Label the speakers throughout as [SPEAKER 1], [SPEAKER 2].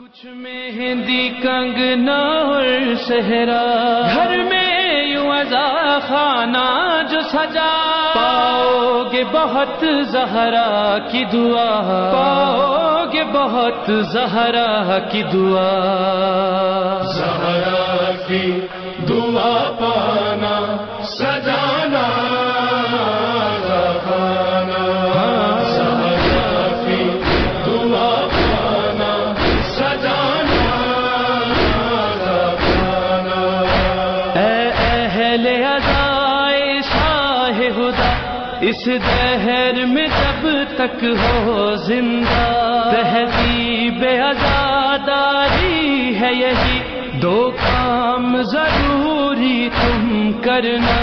[SPEAKER 1] کچھ مہندی کنگنا اور صحرا، گھر میں یوں عزا خانہ جو سجا، پاؤ گے بہت زہرا کی دعا، پاؤ گے بہت زہرا کی دعا،
[SPEAKER 2] زہرا کی دعا پانا سجانا رکھانا، زہرا کی دعا پانا سجانا رکھانا۔
[SPEAKER 1] اے اہل عزائے شاہ خدا، اس دہر میں جب تک ہو زندہ، تہذیب عزاداری ہے یہی، دو کام ضروری تم کرنا،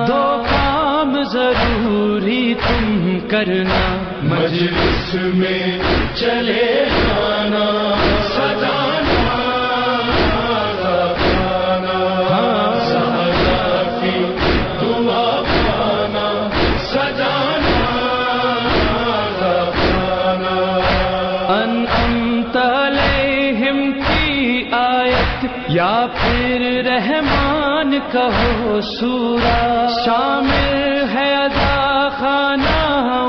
[SPEAKER 1] دو کام ضروری تم کرنا،
[SPEAKER 2] مجلس میں چلے جانا سجانا رکھانا، زہرا کی دعا پانا سجانا رکھانا۔
[SPEAKER 1] انعمت علیہم کی آیت یا پھر رحمان کہو سورہ، شامل ہے عزا خانہ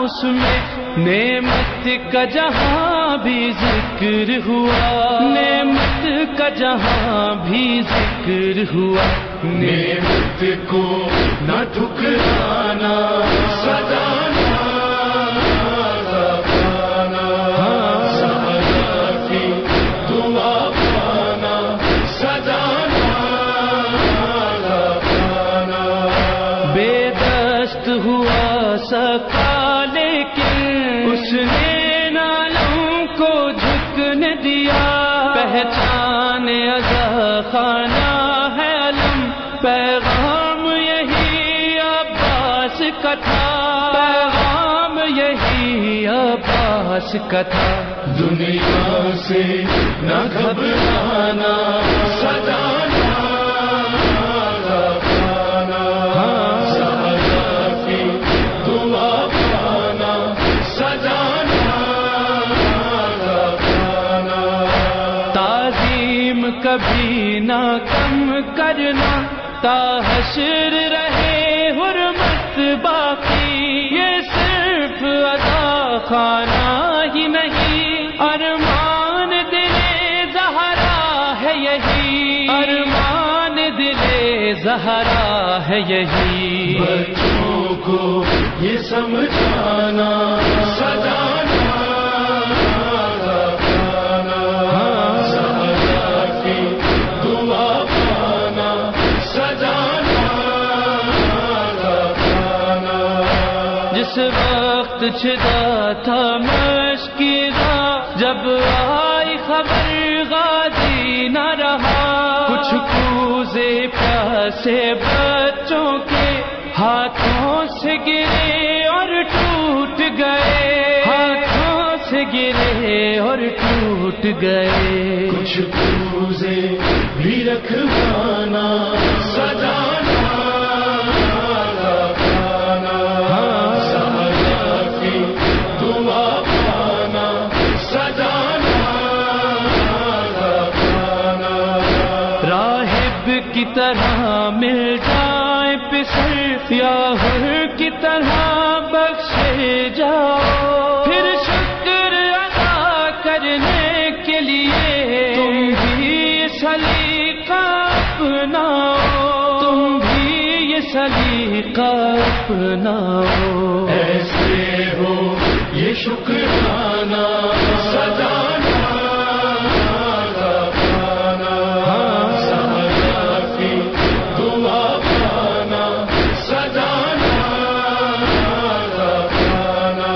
[SPEAKER 1] اس میں، نعمت کا جہاں بھی ذکر ہوا، نعمت کا جہاں بھی ذکر ہوا،
[SPEAKER 2] نعمت کو نہ ٹھکرانا سجانا رکھانا، زہرا کی دعا پانا سجانا رکھانا۔
[SPEAKER 1] بے دست ہوا سکا لیکن اس نے نالوں کو جھکنے دیا، پہچان عزا خانہ ہے علم، پیغام یہی عباس کا تھا، پیغام یہی عباس کا تھا،
[SPEAKER 2] دنیا سے نہ گھبرانا سجانا رکھانا، زہرا کی دعا پانا سجانا رکھانا۔
[SPEAKER 1] تعظیم کبھی نہ کم کرنا، تا حشر رہے حرمت باقی، یہ صرف عزا خانہ ہی نہیں، ارمان دل زہرا ہے یہی، ارمان دل زہرا ہے یہی،
[SPEAKER 2] بچوں کو یہ سمجھانا سجانا رکھانا، زہرا کی دعا پانا سجانا رکھانا۔
[SPEAKER 1] جس وقت چھدا تھا مشکلہ، جب آئی خبر غازی نہ رہا، کچھ کوزے پیاسے بچوں کے ہاتھوں سے گرے اور ٹوٹ گئے، ہاتھوں سے گرے اور ٹوٹ گئے،
[SPEAKER 2] کچھ کوزے بھی رکھوانا سجانا رکھانا، زہرا کی دعا پانا سجانا رکھانا۔
[SPEAKER 1] راہب کی طرح مل جائے پسر، یا حر کی طرح بخشے جاؤ، پھر شکر ادا کرنے کے لیے تم بھی یہ سلیقہ اپناؤ، تم بھی یہ سلیقہ اپناؤ،
[SPEAKER 2] ایسے ہو یہ شکرانہ سجانا رکھانا، زہرا کی دعا پانا سجانا رکھانا۔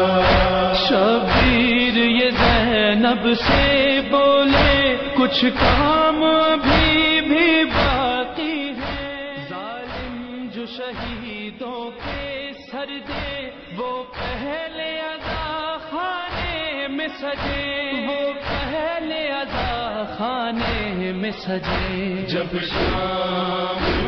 [SPEAKER 1] شبیر یہ زینب سے بولے، کچھ کام ابھی بھی باقی ہے، ظالم جو شہیدوں کے سر دے، وہ پہلے عزا خانے میں سجے، وہ پہلے عزا خانے میں سجے،
[SPEAKER 2] جب شام